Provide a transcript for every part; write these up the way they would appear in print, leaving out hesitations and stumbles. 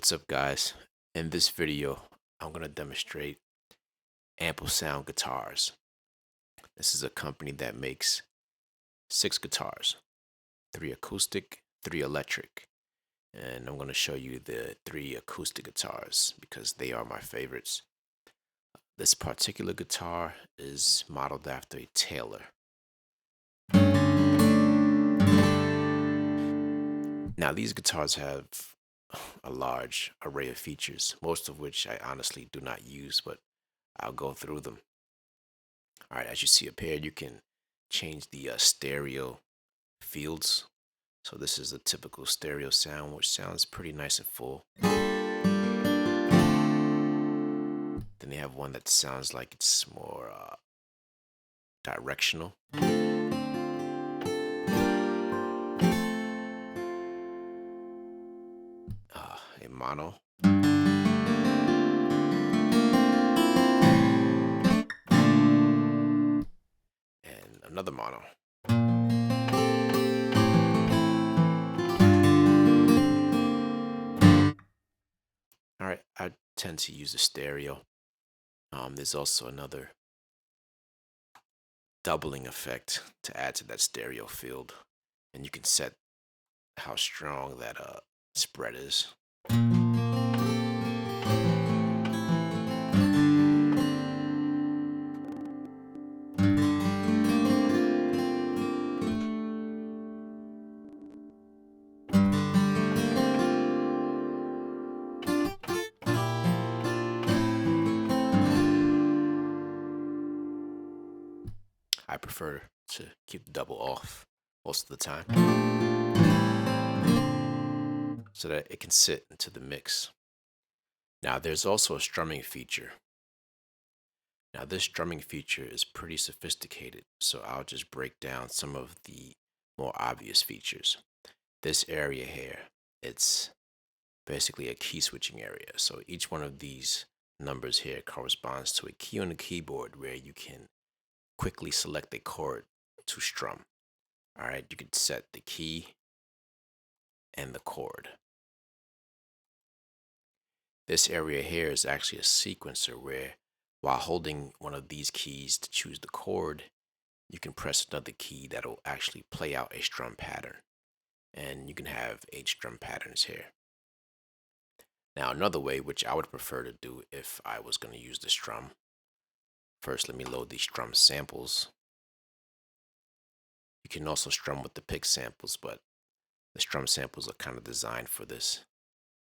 What's up, guys? In this video, I'm going to demonstrate AmpleSound guitars. This is a company that makes 6 guitars, 3 acoustic, 3 electric. And I'm going to show you the 3 acoustic guitars because they are my favorites. This particular guitar is modeled after a Taylor. Now, these guitars have a large array of features, most of which I honestly do not use, but I'll go through them. All right, as you see up here, you can change the stereo fields. So this is a typical stereo sound, which sounds pretty nice and full. Then they have one that sounds like it's more directional. A mono. And another mono. All right, I tend to use a stereo. There's also another doubling effect to add to that stereo field, and you can set how strong that spread is. I prefer to keep the double off most of the time so that it can sit into the mix. Now, there's also a strumming feature. Now, this strumming feature is pretty sophisticated, so I'll just break down some of the more obvious features. This area here, it's basically a key switching area. So each one of these numbers here corresponds to a key on the keyboard where you can quickly select a chord to strum. All right, you can set the key and the chord. This area here is actually a sequencer where, while holding one of these keys to choose the chord, you can press another key that'll actually play out a strum pattern. And you can have 8 strum patterns here. Now, another way, which I would prefer to do if I was going to use the strum. First, let me load these strum samples. You can also strum with the pick samples, but the strum samples are kind of designed for this.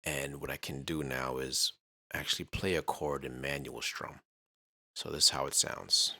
And what I can do now is actually play a chord in manual strum. So this is how it sounds.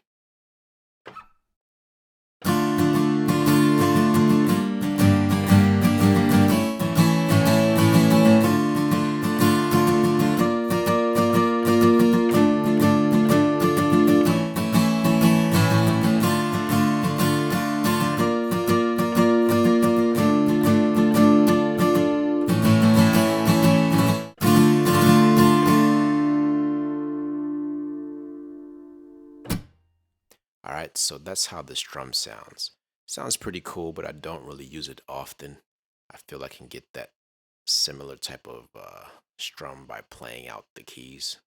All right, so that's how the strum sounds. Sounds pretty cool, but I don't really use it often. I feel I can get that similar type of strum by playing out the keys.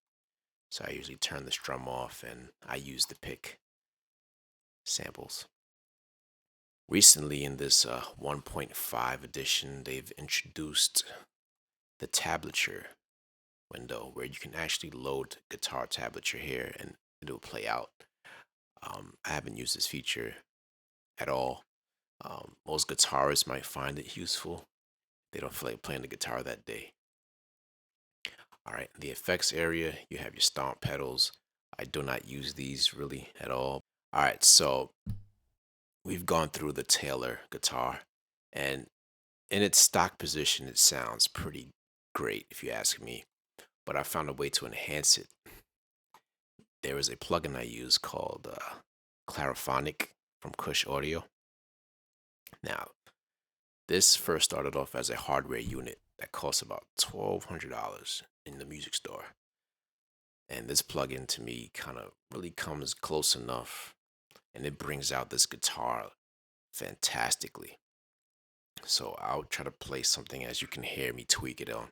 So I usually turn the strum off and I use the pick samples. Recently in this 1.5 edition, they've introduced the Tablature Window where you can actually load guitar tablature here and it'll play out. I haven't used this feature at all. Most guitarists might find it useful. They don't feel like playing the guitar that day. All right, the effects area, you have your stomp pedals. I do not use these really at all. All right, so we've gone through the Taylor guitar, and in its stock position, it sounds pretty great if you ask me, but I found a way to enhance it. There is a plugin I use called Clara Phonic from Kush Audio. Now, this first started off as a hardware unit that costs about $1,200 in the music store. And this plugin to me kind of really comes close enough, and it brings out this guitar fantastically. So I'll try to play something as you can hear me tweak it on.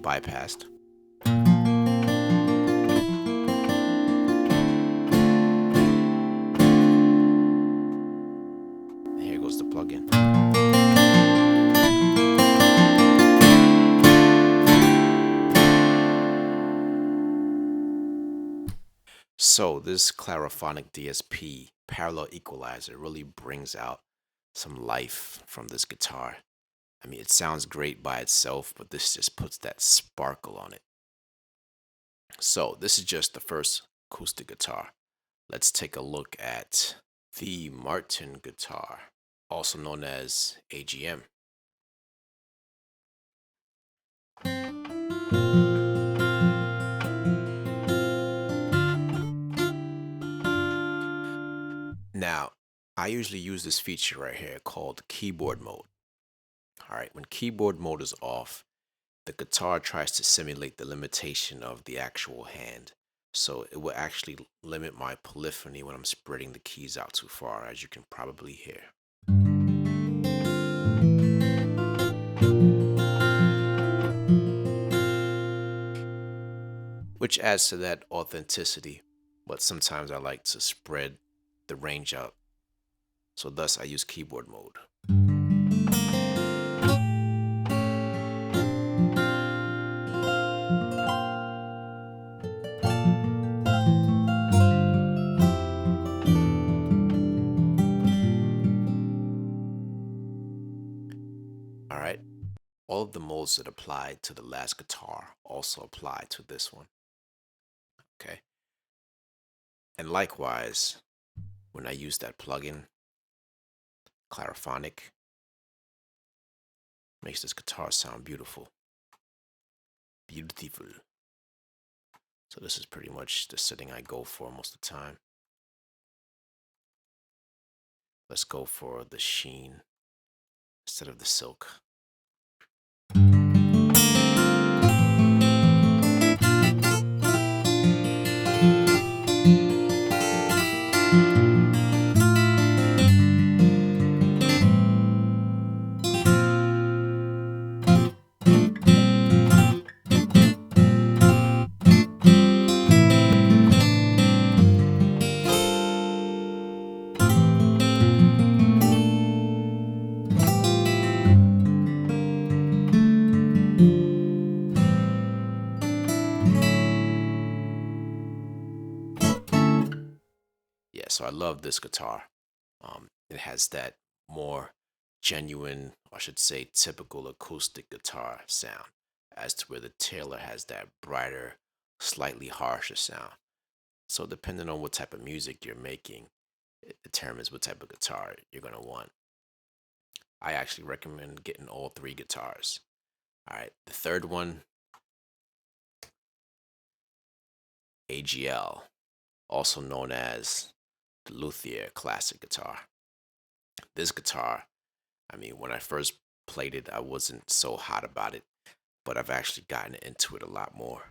bypassed. Here goes the plugin. So this Clara Phonic DSP parallel equalizer really brings out some life from this guitar. I mean, it sounds great by itself, but this just puts that sparkle on it. So this is just the first acoustic guitar. Let's take a look at the Martin guitar, also known as AGM. Now, I usually use this feature right here called keyboard mode. All right, when keyboard mode is off, the guitar tries to simulate the limitation of the actual hand. So it will actually limit my polyphony when I'm spreading the keys out too far, as you can probably hear. Which adds to that authenticity, but sometimes I like to spread the range out. So thus I use keyboard mode. All right. All of the modes that applied to the last guitar also apply to this one. Okay. And likewise, when I use that plugin, Clara Phonic, makes this guitar sound beautiful. Beautiful. So this is pretty much the setting I go for most of the time. Let's go for the sheen instead of the silk. Yeah, so I love this guitar. It has that more genuine, or I should say typical acoustic guitar sound, as to where the Taylor has that brighter, slightly harsher sound. So depending on what type of music you're making, it determines what type of guitar you're going to want. I actually recommend getting all three guitars. All right, the third one, AGL, also known as the Luthier classic guitar. This guitar, I mean, when I first played it, I wasn't so hot about it, but I've actually gotten into it a lot more.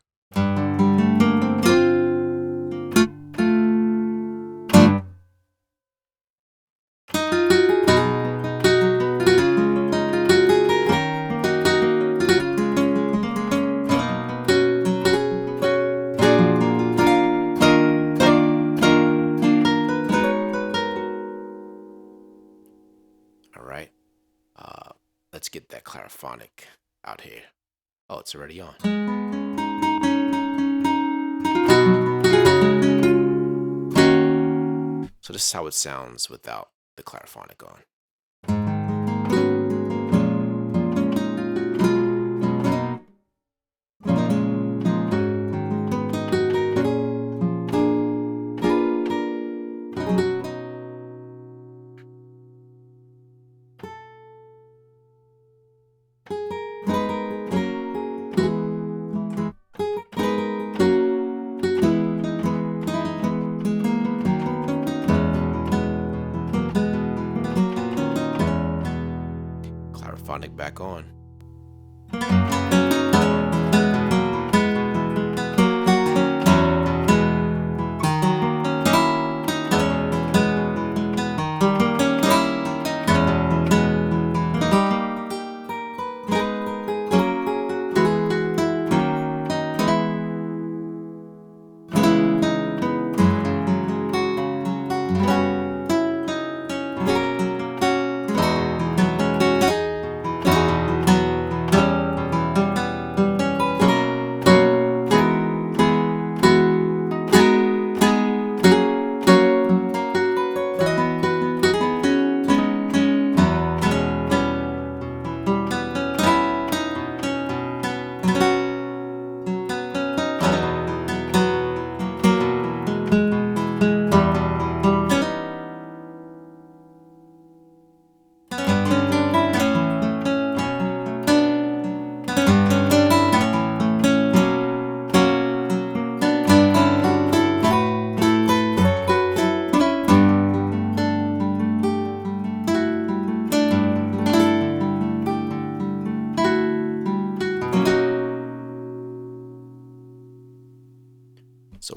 All right, let's get that Clara Phonic out here. Oh, it's already on. So this is how it sounds without the Clara Phonic on. Clara Phonic back on.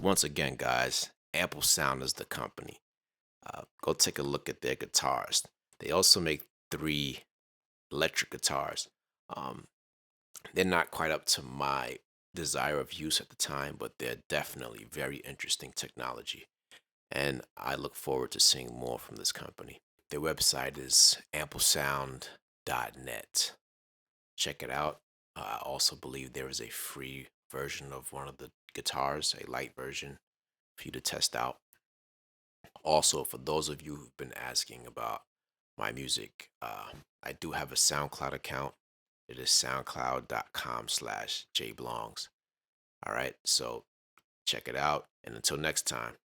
once again, guys, AmpleSound is the company. Go take a look at their guitars. They also make 3 electric guitars. Um, they're not quite up to my desire of use at the time, but they're definitely very interesting technology. And I look forward to seeing more from this company. Their website is amplesound.net. Check it out. I also believe there is a free version of one of the guitars, a light version for you to test out. Also, for those of you who've been asking about my music, I do have a SoundCloud account. It is soundcloud.com/JBlongz. All right, so check it out. And until next time,